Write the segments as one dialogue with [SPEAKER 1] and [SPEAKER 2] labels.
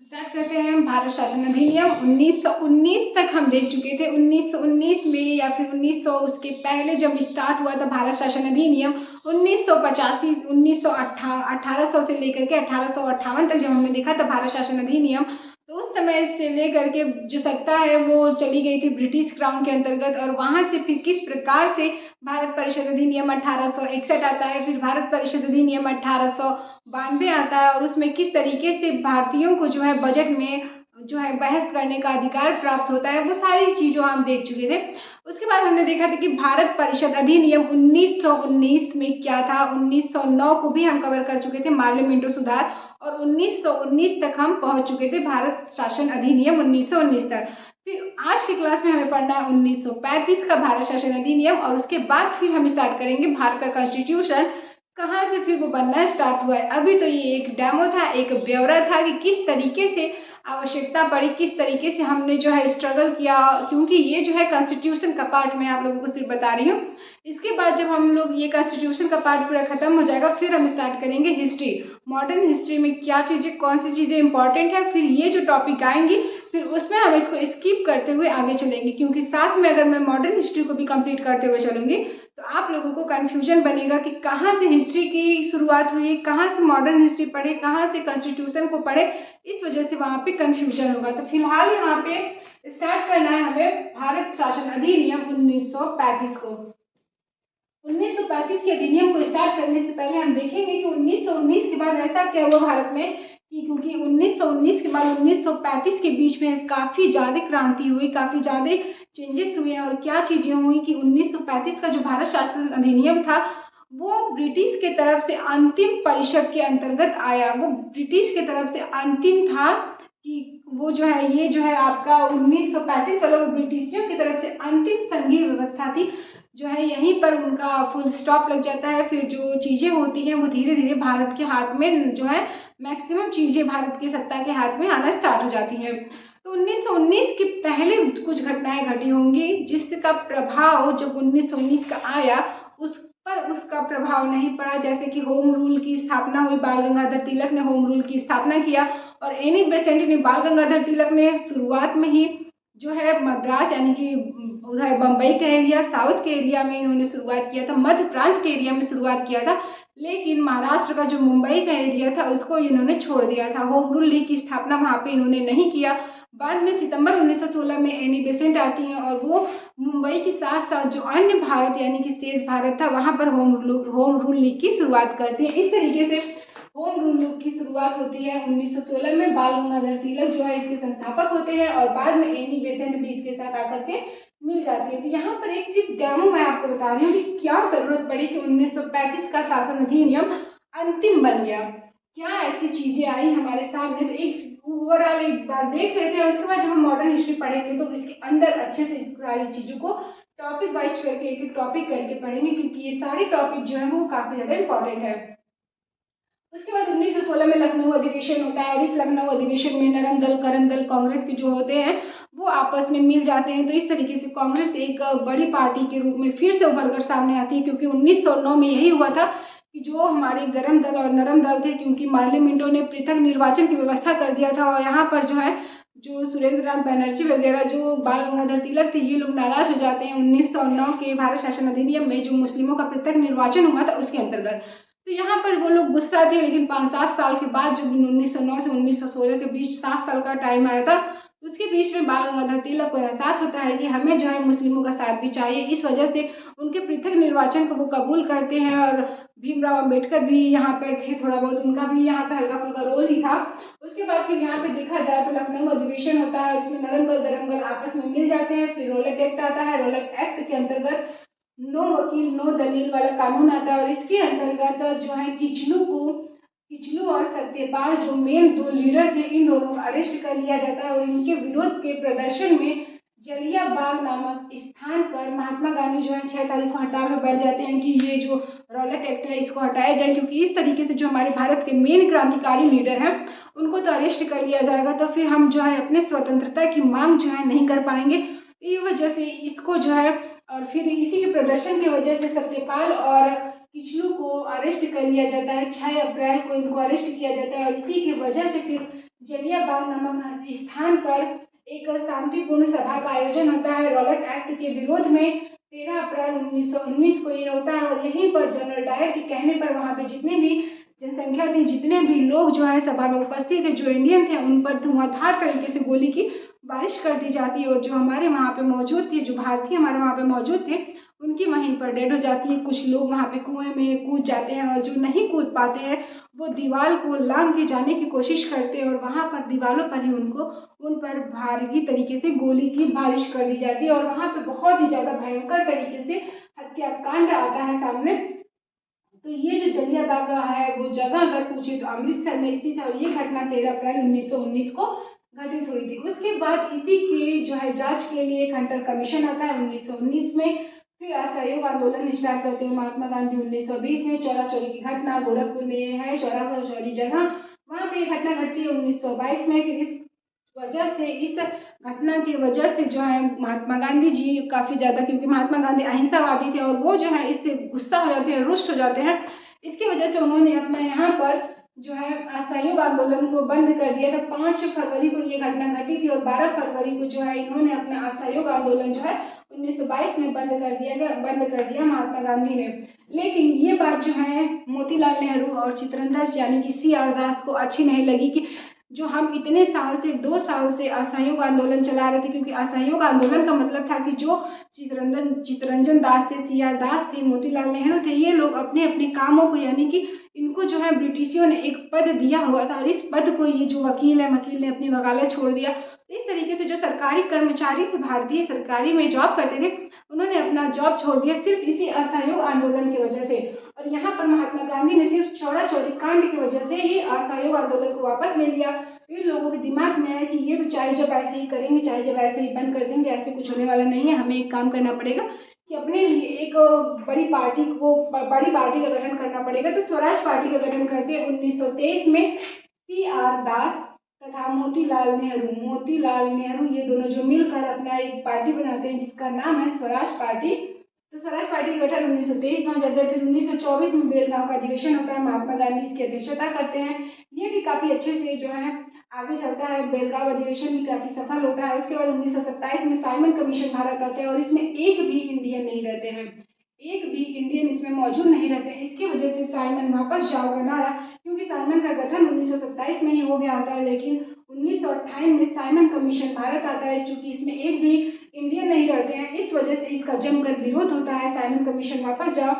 [SPEAKER 1] Start करते हैं। भारत शासन अधिनियम 1919 तक हम देख चुके थे। 1919 में या फिर 1900 उसके पहले जब स्टार्ट हुआ था भारत शासन अधिनियम 1985 1800 से लेकर के 1858 तक जब हमने देखा था भारत शासन अधिनियम, तो उस समय से लेकर के जो सत्ता है वो चली गई थी ब्रिटिश क्राउन के अंतर्गत। और वहाँ से फिर किस प्रकार से भारत परिषद अधिनियम 1861 आता है, फिर भारत परिषद अधिनियम 1892 आता है, और उसमें किस तरीके से भारतीयों को जो है बजट में जो है बहस करने का अधिकार प्राप्त होता है, वो सारी चीज़ों हम देख चुके थे। उसके बाद हमने देखा था कि भारत परिषद अधिनियम 1919 में क्या था। 1909 को भी हम कवर कर चुके थे, मार्ले मिंटो सुधार, और 1919 तक हम पहुंच चुके थे भारत शासन अधिनियम 1919 तक। फिर आज की क्लास में हमें पढ़ना है 1935 का भारत शासन अधिनियम, और उसके बाद फिर हम स्टार्ट करेंगे भारत का कॉन्स्टिट्यूशन कहाँ से फिर वो बनना स्टार्ट हुआ है। अभी तो ये एक डेमो था, एक ब्यौरा था कि किस तरीके से आवश्यकता पड़ी, किस तरीके से हमने जो है स्ट्रगल किया, क्योंकि ये जो है कॉन्स्टिट्यूशन का पार्ट मैं आप लोगों को सिर्फ बता रही हूँ। इसके बाद जब हम लोग ये कॉन्स्टिट्यूशन का पार्ट पूरा खत्म हो जाएगा, फिर हम स्टार्ट करेंगे हिस्ट्री। मॉडर्न हिस्ट्री में क्या चीज़ें, कौन सी चीज़ें इंपॉर्टेंट है, फिर ये जो टॉपिक आएंगी फिर उसमें हम इसको स्किप करते हुए आगे चलेंगे, क्योंकि साथ में अगर मैं मॉडर्न हिस्ट्री को भी कंप्लीट करते हुए चलूँगी तो आप लोगों को कन्फ्यूजन बनेगा कि कहाँ से हिस्ट्री की शुरुआत हुई, कहाँ से मॉडर्न हिस्ट्री पढ़े, कहाँ से कॉन्स्टिट्यूशन को पढ़े, इस वजह से वहाँ पे कन्फ्यूजन होगा। तो फिलहाल यहाँ पे स्टार्ट करना है हमें भारत शासन अधिनियम 1935 को। 1935 के अधिनियम को स्टार्ट करने से पहले हम देखेंगे कि 1919 के बाद ऐसा क्या हुआ भारत में कि क्योंकि 1919 के बाद 1935 के बीच में काफ़ी ज़्यादा क्रांति हुई, काफ़ी ज़्यादा चेंजेस हुए। और क्या चीज़ें हुई कि 1935 का जो भारत शासन अधिनियम था वो ब्रिटिश के तरफ से अंतिम परिषद के अंतर्गत आया। वो ब्रिटिश के तरफ से अंतिम था कि वो जो है ये जो है आपका 1935 वाला वो ब्रिटिशियों की तरफ से अंतिम संघीय व्यवस्था थी, जो है यहीं पर उनका फुल स्टॉप लग जाता है। फिर जो चीज़ें होती हैं वो धीरे धीरे भारत के हाथ में जो है मैक्सिमम चीज़ें भारत की सत्ता के हाथ में आना स्टार्ट हो जाती हैं। तो 1919 के पहले कुछ घटनाएं घटी होंगी जिसका प्रभाव जब 1919 का आया उस पर उसका प्रभाव नहीं पड़ा। जैसे कि होम रूल की स्थापना हुई, बाल गंगाधर तिलक ने होम रूल की स्थापना किया, और एनी बेसेंट ने, बाल गंगाधर तिलक ने शुरुआत में ही जो है मद्रास यानी कि उधर बम्बई के एरिया, साउथ के एरिया में इन्होंने शुरुआत किया था, मध्य प्रांत के एरिया में शुरुआत किया था, लेकिन महाराष्ट्र का जो मुंबई का एरिया था उसको इन्होंने छोड़ दिया था। होम रूल लीग की स्थापना वहाँ पे इन्होंने नहीं किया। बाद में सितंबर 1916 में एनी बेसेंट आती हैं और वो मुंबई के साथ साथ जो अन्य भारत यानी कि शेष भारत था वहाँ पर होम रूल लीग की शुरुआत करती है। इस तरीके से होम रूल लीग की शुरुआत होती है 1916 में। बाल गंगाधर तिलक जो है इसके संस्थापक होते हैं, और बाद में एनी बेसेंट भी इसके साथ आकर के मिल जाती है। तो यहाँ पर एक सिर्फ डेमो मैं आपको बता रही हूँ कि क्या जरूरत पड़ी कि 1935 का शासन अधिनियम अंतिम बन गया, क्या ऐसी चीजें आई हमारे सामने। तो एक ओवरऑल एक बार देख लेते हैं, उसके बाद जब हम मॉडर्न हिस्ट्री पढ़ेंगे तो इसके अंदर अच्छे से इस सारी चीजों को टॉपिक वाइज करके एक एक टॉपिक करके पढ़ेंगे, क्योंकि ये सारे टॉपिक जो है वो काफी ज्यादा इंपॉर्टेंट है। उसके बाद 1916 में लखनऊ अधिवेशन होता है, और इस लखनऊ अधिवेशन में नरम दल, करम दल, कांग्रेस के जो होते हैं वो आपस में मिल जाते हैं। तो इस तरीके से कांग्रेस एक बड़ी पार्टी के रूप में फिर से उभर कर सामने आती है, क्योंकि 1909 में यही हुआ था कि जो हमारे गरम दल और नरम दल थे, क्योंकि मार्ले मिंटो ने पृथक निर्वाचन की व्यवस्था कर दिया था, और यहाँ पर जो है जो सुरेंद्र नाथ बनर्जी वगैरह जो बाल गंगाधर तिलक थे ये लोग नाराज हो जाते हैं 1909 के भारत शासन अधिनियम में, जो मुस्लिमों का पृथक निर्वाचन हुआ था उसके अंतर्गत। तो यहाँ पर वो लोग गुस्सा थे, लेकिन 5-7 साल के बाद जब 1909 से 1916 के बीच 7 साल का टाइम आया था, उसके बीच में बाल गंगाधर तिलक को एहसास होता है कि हमें जो है मुस्लिमों का साथ भी चाहिए। इस वजह से उनके पृथक निर्वाचन को वो कबूल करते हैं, और भीमराव अम्बेडकर भी यहाँ पर थे, थोड़ा बहुत उनका भी यहाँ पे हल्का फुल्का रोल ही था। उसके बाद फिर यहाँ पे देखा जाए तो लखनऊ अधिवेशन होता है, उसमें नरम दल गरम दल आपस में मिल जाते हैं। फिर रोलेट एक्ट आता है, रोलेट एक्ट के अंतर्गत नो वकील नो दलील वाला कानून आता है, और इसके अंतर्गत जो है किचलू और सत्यपाल जो मेन दो लीडर थे, इन दोनों को अरेस्ट कर लिया जाता है, और इनके विरोध के प्रदर्शन में जलिया बाग नामक स्थान पर महात्मा गांधी जो है 6 तारीख को हड़ताल में बैठ जाते हैं कि ये जो रॉलेट एक्ट है इसको हटाया जाए, क्योंकि इस तरीके से जो हमारे भारत के मेन क्रांतिकारी लीडर हैं उनको तो अरेस्ट कर लिया जाएगा, तो फिर हम जो है अपने स्वतंत्रता की मांग जो है नहीं कर पाएंगे। इस वजह से इसको जो है, और फिर इसी के प्रदर्शन की वजह से सत्यपाल और किचलू को अरेस्ट कर लिया जाता है। 6 अप्रैल को इनको अरेस्ट किया जाता है, और इसी की वजह से फिर जलिया बाग नामक स्थान पर एक शांतिपूर्ण सभा का आयोजन होता है। रॉबर्ट एक्ट के विरोध में 13 अप्रैल 1919 को ये होता है और यहीं पर जनरल डायर के कहने पर वहाँ पे जितने भी जनसंख्या थी, जितने भी लोग जो है सभा में उपस्थित थे, जो इंडियन थे, उन पर धुआंधार तरीके से गोली की बारिश कर दी जाती है और जो हमारे वहाँ पे मौजूद थे, जो भारतीय हमारे वहाँ पे मौजूद थे, उनकी वहीं पर डेड हो जाती है। कुछ लोग वहाँ पे कुएं में कूद जाते हैं और जो नहीं कूद पाते हैं वो दीवार को लांघ के जाने की कोशिश करते हैं और वहाँ पर दीवारों पर ही उन पर भारी तरीके से गोली की बारिश कर दी जाती है और वहाँ पे बहुत ही ज़्यादा भयंकर तरीके से हत्याकांड आता है सामने। तो ये जो जलियांवाला बाग है वो जगह अगर पूछे तो अमृतसर में स्थित है और ये घटना 13 अप्रैल 1919 को घटित हुई थी। उसके बाद इसी के जो है जांच के लिए एक हंटर कमीशन आता है 1919 में। फिर असहयोग आंदोलन स्टार्ट करते हैं महात्मा गांधी 1920 में। चौरा चौरी की घटना गोरखपुर में है, चौरा चौरी जगह, वहाँ पे ये घटना घटती है 1922 में। फिर इस घटना की वजह से जो है महात्मा गांधी जी काफ़ी ज़्यादा, क्योंकि महात्मा गांधी अहिंसावादी थे और वो जो है इससे गुस्सा हो जाते हैं, रुष्ट हो जाते हैं, इसकी वजह से उन्होंने अपना यहाँ पर जो है असहयोग आंदोलन को बंद कर दिया था। 5 फरवरी को ये घटना घटी थी और 12 फरवरी को जो है इन्होंने अपना असहयोग आंदोलन जो है 1922 में बंद कर दिया महात्मा गांधी ने। लेकिन ये बात जो है मोतीलाल नेहरू और चित्तरंजन यानी कि CR दास को अच्छी नहीं लगी कि जो हम इतने साल से 2 साल से असहयोग आंदोलन चला रहे थे, क्योंकि असहयोग आंदोलन का मतलब था कि जो चित्तरंजन दास थे, CR दास थे, मोतीलाल नेहरू थे, ये लोग अपने अपने कामों को, यानी कि इनको जो है ब्रिटिशियों ने एक पद दिया हुआ था और इस पद को ये जो वकील ने अपनी वकालत छोड़ दिया। तो इस तरीके से जो सरकारी कर्मचारी थे, भारतीय सरकारी में जॉब करते थे, उन्होंने अपना जॉब छोड़ दिया सिर्फ इसी असहयोग आंदोलन की वजह से। और यहाँ पर महात्मा गांधी ने सिर्फ चौरा चौरी कांड की वजह से ये असहयोग आंदोलन को वापस ले लिया। इन लोगों के दिमाग में आया कि ये तो चाहे जब ऐसे ही करेंगे, चाहे जब ऐसे ही बंद कर देंगे, ऐसे कुछ होने वाला नहीं है, हमें एक काम करना पड़ेगा कि अपने लिए एक बड़ी पार्टी का गठन करना पड़ेगा। तो स्वराज पार्टी का गठन करते हैं 1923 में। CR दास तथा मोतीलाल नेहरू ये दोनों जो मिलकर अपना एक पार्टी बनाते हैं जिसका नाम है स्वराज पार्टी। तो स्वराज पार्टी का गठन 1923 में हो जाता है। फिर 1924 में बेलगांव का अधिवेशन होता है, महात्मा गांधी इसकी अध्यक्षता करते हैं। ये भी काफ़ी अच्छे से जो है आगे चलता है, बेलगांव अधिवेशन भी काफ़ी सफल होता है। उसके बाद 1927 में साइमन कमीशन भारत आता है और इसमें एक भी इंडियन नहीं रहते हैं, एक भी इंडियन इसमें मौजूद नहीं रहते हैं। इसकी वजह से साइमन वापस जाओ का नारा, क्योंकि साइमन का गठन 1927 में ही हो गया होता है, लेकिन 1928 में साइमन कमीशन भारत आता है। चूंकि इसमें एक भी इंडियन नहीं रहते हैं, इस वजह से इसका जमकर विरोध होता है, साइमन कमीशन वापस जाओ।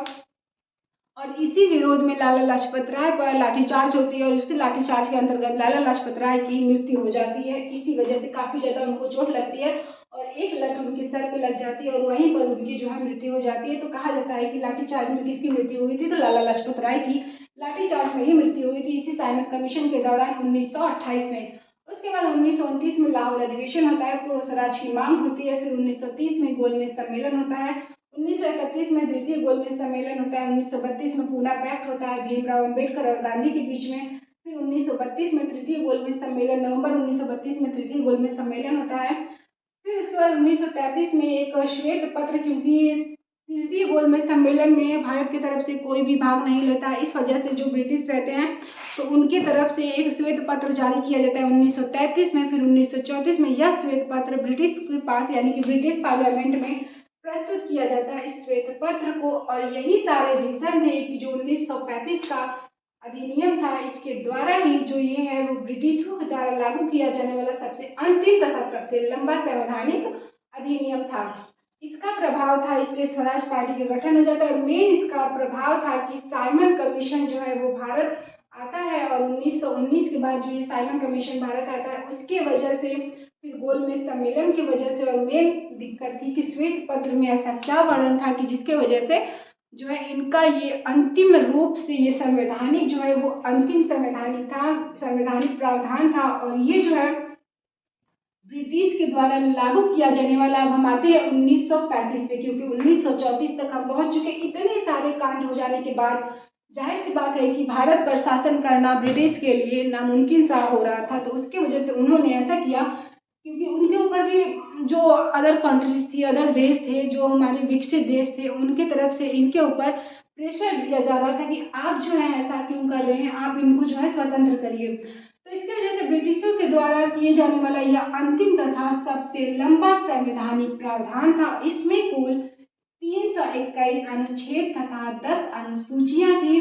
[SPEAKER 1] और इसी विरोध में लाला लाजपत राय पर लाठीचार्ज होती है और उसी लाठीचार्ज के अंतर्गत लाला लाजपत राय की मृत्यु हो जाती है। इसी वजह से काफ़ी ज़्यादा उनको चोट लगती है और एक लठ उनके सर पे लग जाती है और वहीं पर उनकी जो है मृत्यु हो जाती है। तो कहा जाता है कि लाठीचार्ज में किसकी मृत्यु हुई थी, तो लाला लाजपत राय की लाठीचार्ज में ही मृत्यु हुई थी, इसी साइमन कमीशन के दौरान 1928 में। उसके बाद 1929 में लाहौर अधिवेशन होता है, पूर्ण स्वराज की मांग होती है। फिर 1930 में गोलमेज सम्मेलन होता है, 1931 में द्वितीय गोलमेज सम्मेलन होता है, 1932 में पूना पैक्ट होता है भीमराव अंबेडकर और गांधी के बीच में। फिर 1932 में तृतीय गोलमेज सम्मेलन, नवंबर 1932 में तृतीय गोलमेज सम्मेलन होता है। फिर उसके बाद 1933 में एक श्वेत पत्र, क्योंकि तृतीय गोलमेज सम्मेलन में भारत की तरफ से कोई भी भाग नहीं लेता, इस वजह से जो ब्रिटिश रहते हैं तो उनकी तरफ से एक श्वेत पत्र जारी किया जाता है 1933 में। फिर 1934 में यह श्वेत पत्र ब्रिटिश के पास यानी कि ब्रिटिश पार्लियामेंट में प्रस्तुत किया जाता है इस श्वेत पत्र को। और यही सारे रीजन थे कि जो 1935 का अधिनियम था, इसके द्वारा ही जो ये है वो ब्रिटिशों के द्वारा लागू किया जाने वाला सबसे अंतिम तथा सबसे लंबा संवैधानिक अधिनियम था। इसका प्रभाव था, इसलिए स्वराज पार्टी का गठन हो जाता है। और मेन इसका प्रभाव था कि साइमन कमीशन जो है वो भारत आता है और 1919 के बाद जो ये साइमन कमीशन भारत आता है उसके वजह से, फिर गोलमेज सम्मेलन की वजह से, और मेन दिक्कत थी कि श्वेत पत्र में ऐसा क्या वर्णन था कि जिसके वजह से जो है इनका ये अंतिम रूप से ये संवैधानिक जो है वो अंतिम संवैधानिक प्रावधान था। और ये जो है ब्रिटिश के द्वारा लागू किया जाने वाला। अब हम आते हैं 1935 पे, क्योंकि 1934 तक हम पहुंच चुके। इतने सारे कांड हो जाने के बाद जाहिर सी बात है कि भारत पर शासन करना ब्रिटिश के लिए नामुमकिन सा हो रहा था। तो उसकी वजह से उन्होंने ऐसा किया, क्योंकि उनके ऊपर भी जो अदर कंट्रीज थी, अदर देश थे, जो हमारे विकसित देश थे, उनके तरफ से इनके ऊपर प्रेशर दिया जा रहा था कि आप जो है ऐसा क्यों कर रहे हैं, आप इनको जो है स्वतंत्र करिए। तो इसकी वजह से ब्रिटिशों के द्वारा किए जाने वाला यह अंतिम तथा सबसे लंबा संवैधानिक प्रावधान था। इसमें कुल 321 अनुच्छेद तथा 10 अनुसूचियां थी।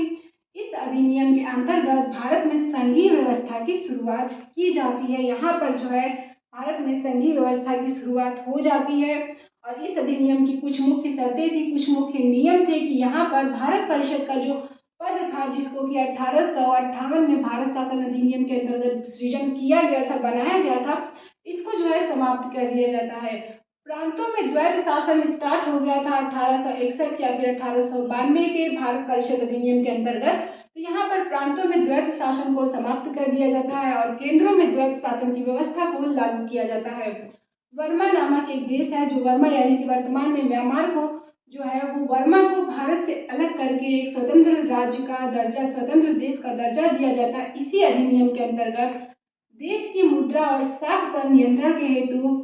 [SPEAKER 1] इस अधिनियम के अंतर्गत भारत में संघीय व्यवस्था की शुरुआत की जाती है। यहाँ पर जो है भारत में संघीय व्यवस्था की शुरुआत हो जाती है। और इस अधिनियम की कुछ मुख्य शर्तें थी, कुछ मुख्य नियम थे कि यहाँ पर भारत परिषद का जो पद था, जिसको कि 1858 में भारत शासन अधिनियम के अंतर्गत सृजन किया गया था, बनाया गया था, इसको जो है समाप्त कर दिया जाता है। प्रांतों में द्वैत शासन स्टार्ट हो गया था 1861 या फिर 1892 के भारत परिषद अधिनियम के अंतर्गत। तो यहाँ पर प्रांतों में द्वैत शासन को समाप्त कर दिया जाता है और केंद्रों में द्वैत शासन की व्यवस्था को लागू किया जाता है। वर्मा नामक एक देश है, जो वर्मा यानी कि वर्तमान में म्यांमार को जो है वो वर्मा को भारत से अलग करके एक स्वतंत्र राज्य का दर्जा, स्वतंत्र देश का दर्जा दिया जाता है। इसी अधिनियम के अंतर्गत देश की मुद्रा और साख पर नियंत्रण के हेतु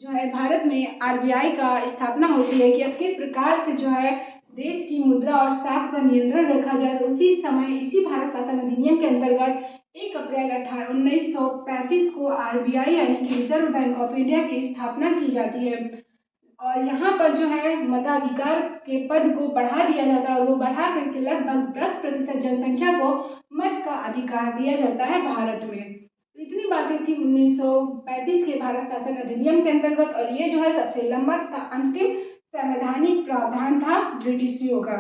[SPEAKER 1] जो है भारत में आरबीआई का स्थापना होती है कि अब किस प्रकार से जो है देश की मुद्रा और साख पर नियंत्रण रखा जाए। तो उसी समय इसी भारत शासन अधिनियम के अंतर्गत 1 अप्रैल 1935 को आरबीआई यानी कि रिजर्व बैंक ऑफ इंडिया की स्थापना की जाती है। और यहाँ पर जो है मताधिकार के पद को बढ़ा दिया जाता है और वो बढ़ा करके लगभग 10% जनसंख्या को मत का अधिकार दिया जाता है भारत में। तो इतनी बातें थी 1935 के भारत शासन अधिनियम के अंतर्गत। और ये जो है सबसे लंबा तथा अंतिम संवैधानिक प्रावधान था ब्रिटिशियों का।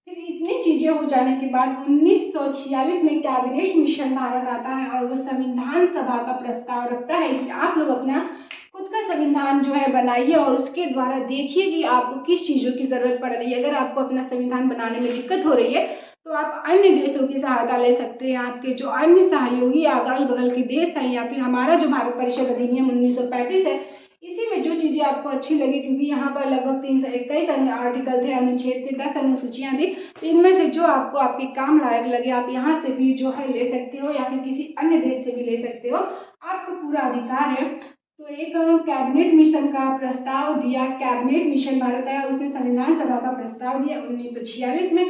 [SPEAKER 1] फिर इतनी चीजें हो जाने के बाद 1946 में कैबिनेट मिशन भारत आता है और वो संविधान सभा का प्रस्ताव रखता है कि आप लोग अपना खुद का संविधान जो है बनाइए और उसके द्वारा देखिए कि आपको किस चीज़ों की ज़रूरत पड़ रही है। अगर आपको अपना संविधान बनाने में दिक्कत हो रही है तो आप अन्य देशों की सहायता ले सकते हैं। आपके जो अन्य सहयोगी अगल बगल के देश हैं या फिर हमारा जो भारत परिषद अधिनियम 1935 है, इसी में जो चीज़ें आपको अच्छी लगी, क्योंकि यहाँ पर लगभग 321 आर्टिकल थे, अनुच्छेद थे, 10 अनुसूचियाँ थी, तो इनमें से जो आपको आपके काम लायक लगे आप यहाँ से भी जो है ले सकते हो या फिर किसी अन्य देश से भी ले सकते हो, आपको पूरा अधिकार है। तो एक कैबिनेट मिशन का प्रस्ताव दिया, कैबिनेट मिशन भारत आया, उसने संविधान सभा का प्रस्ताव दिया 1946 में।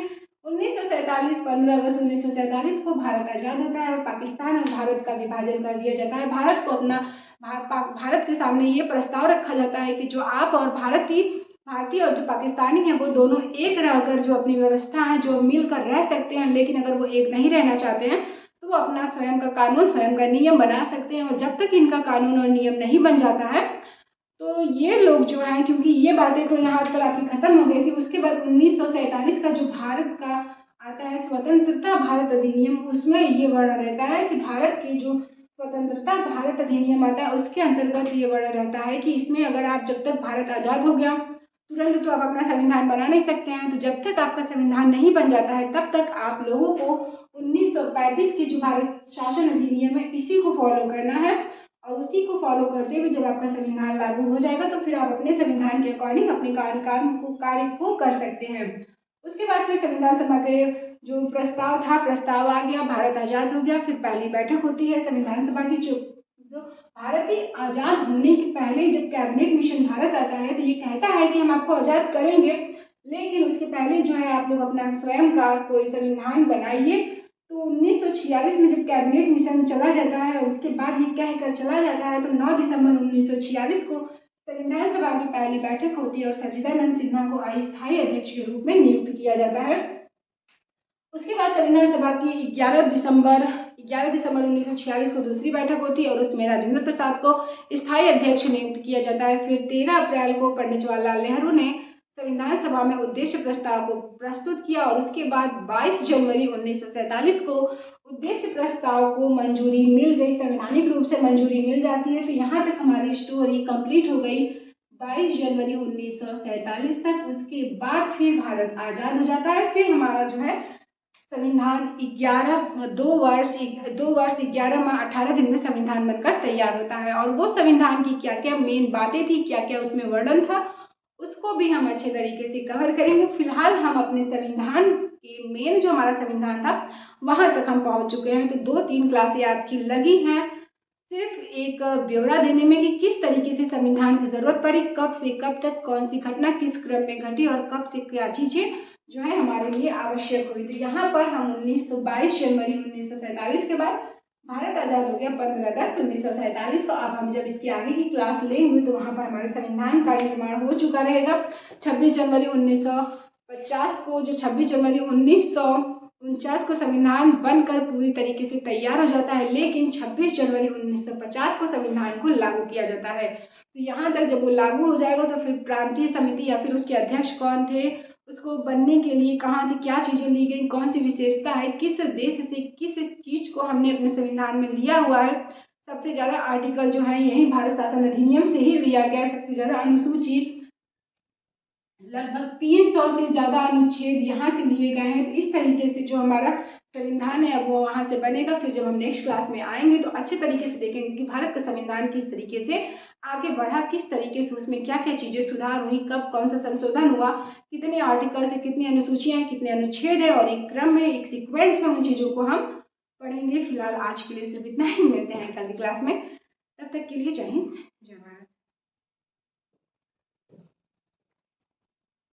[SPEAKER 1] 1947 15 अगस्त 1947 को भारत आज़ाद होता है और पाकिस्तान और भारत का विभाजन कर दिया जाता है। भारत को अपना भारत के सामने ये प्रस्ताव रखा जाता है कि जो आप और भारतीय और जो पाकिस्तानी हैं वो दोनों एक रहकर जो अपनी व्यवस्था है जो मिलकर रह सकते हैं, लेकिन अगर वो एक नहीं रहना चाहते हैं तो वो अपना स्वयं का कानून, स्वयं का नियम बना सकते हैं। और जब तक इनका कानून और नियम नहीं बन जाता है तो ये लोग जो हैं, क्योंकि ये बातें तो यहाँ पर आपकी खत्म हो गई थी, उसके बाद 1947 का जो भारत का आता है स्वतंत्रता भारत अधिनियम, उसमें ये वर्णन रहता है कि भारत की जो स्वतंत्रता भारत अधिनियम आता है उसके अंतर्गत ये वर्णन रहता है कि इसमें अगर आप जब तक भारत आज़ाद हो गया तुरंत तो आप अपना संविधान बना नहीं सकते हैं। तो जब तक आपका संविधान नहीं बन जाता है तब तक आप लोगों को 1935 की जो भारत शासन अधिनियम है इसी को फॉलो करना है। और उसी को फॉलो करते हुए जब आपका संविधान लागू हो जाएगा तो फिर आप अपने संविधान के अकॉर्डिंग अपने कार्य को कर सकते हैं। उसके बाद फिर संविधान सभा के जो प्रस्ताव आ गया, भारत आज़ाद हो गया। फिर पहली बैठक होती है संविधान सभा की, जो भारत आज़ाद होने के पहले जब कैबिनेट मिशन भारत आता है तो ये कहता है कि हम आपको आज़ाद करेंगे, लेकिन उसके पहले जो है आप लोग अपना स्वयं का कोई संविधान बनाइए। तो 1946 में जब कैबिनेट मिशन चला जाता है उसके बाद ये कहकर चला जाता है, तो 9 दिसंबर 1946 को संविधान सभा की पहली बैठक होती है और सच्चिदानंद सिन्हा को अस्थायी अध्यक्ष के रूप में नियुक्त किया जाता है। उसके बाद संविधान सभा की 11 दिसंबर 1946 को दूसरी बैठक होती है और उसमें राजेंद्र प्रसाद को स्थायी अध्यक्ष नियुक्त किया जाता है। फिर 13 अप्रैल को पंडित जवाहरलाल नेहरू ने संविधान सभा में उद्देश्य प्रस्ताव को प्रस्तुत किया और उसके बाद 22 जनवरी 1947 को उद्देश्य प्रस्ताव को मंजूरी मिल गई, संवैधानिक रूप से मंजूरी मिल जाती है। तो यहाँ तक हमारी स्टोरी कंप्लीट हो गई 22 जनवरी 1947 तक। उसके बाद फिर भारत आज़ाद हो जाता है। फिर हमारा जो है संविधान 2 वर्ष 11 माह 18 दिन में संविधान बनकर तैयार होता है। और वो संविधान की क्या क्या मेन बातें थी, क्या क्या उसमें वर्णन था, उसको भी हम अच्छे तरीके से कवर करेंगे। फिलहाल हम अपने संविधान के मेन जो हमारा संविधान था वहाँ तक हम पहुँच चुके हैं। तो 2-3 क्लासें आपकी लगी हैं सिर्फ एक ब्यौरा देने में कि किस तरीके से संविधान की ज़रूरत पड़ी, कब से कब तक कौन सी घटना किस क्रम में घटी और कब से क्या चीज़ें जो है हमारे लिए आवश्यक हुई। तो यहाँ पर हम 22 जनवरी 1947 के बाद भारत आज़ाद हो गया 15 अगस्त 1947 को। अब हम जब इसकी आगे की क्लास लेंगे तो वहाँ पर हमारे संविधान का निर्माण हो चुका रहेगा। 26 जनवरी 1950 को, जो 26 जनवरी 1949 को संविधान बनकर पूरी तरीके से तैयार हो जाता है, लेकिन 26 जनवरी 1950 को संविधान को लागू किया जाता है। तो यहाँ तक जब वो लागू हो जाएगा तो फिर प्रांतीय समिति या फिर उसके अध्यक्ष कौन थे, उसको बनने के लिए कहाँ से क्या चीज़ें ली गई, कौन सी विशेषता है, किस देश से किस चीज़ को हमने अपने संविधान में लिया हुआ है। सबसे ज़्यादा आर्टिकल जो है यही भारत शासन अधिनियम से ही लिया गया है। सबसे ज़्यादा अनुसूची, लगभग 300 से ज़्यादा अनुच्छेद यहाँ से लिए गए हैं। तो इस तरीके से जो हमारा संविधान है अब वो वहाँ से बनेगा। फिर जब हम नेक्स्ट क्लास में आएंगे तो अच्छे तरीके से देखेंगे कि भारत का संविधान किस तरीके से आगे बढ़ा, किस तरीके से उसमें क्या क्या चीज़ें सुधार हुई, कब कौन सा संशोधन हुआ, कितने आर्टिकल्स है, कितनी अनुसूचियाँ हैं, कितने अनुच्छेद है, और एक क्रम में, एक सीक्वेंस में उन चीज़ों को हम पढ़ेंगे। फिलहाल आज के लिए सिर्फ इतना ही, मिलते हैं कल की क्लास में। तब तक के लिए जय हिंद, जय भारत।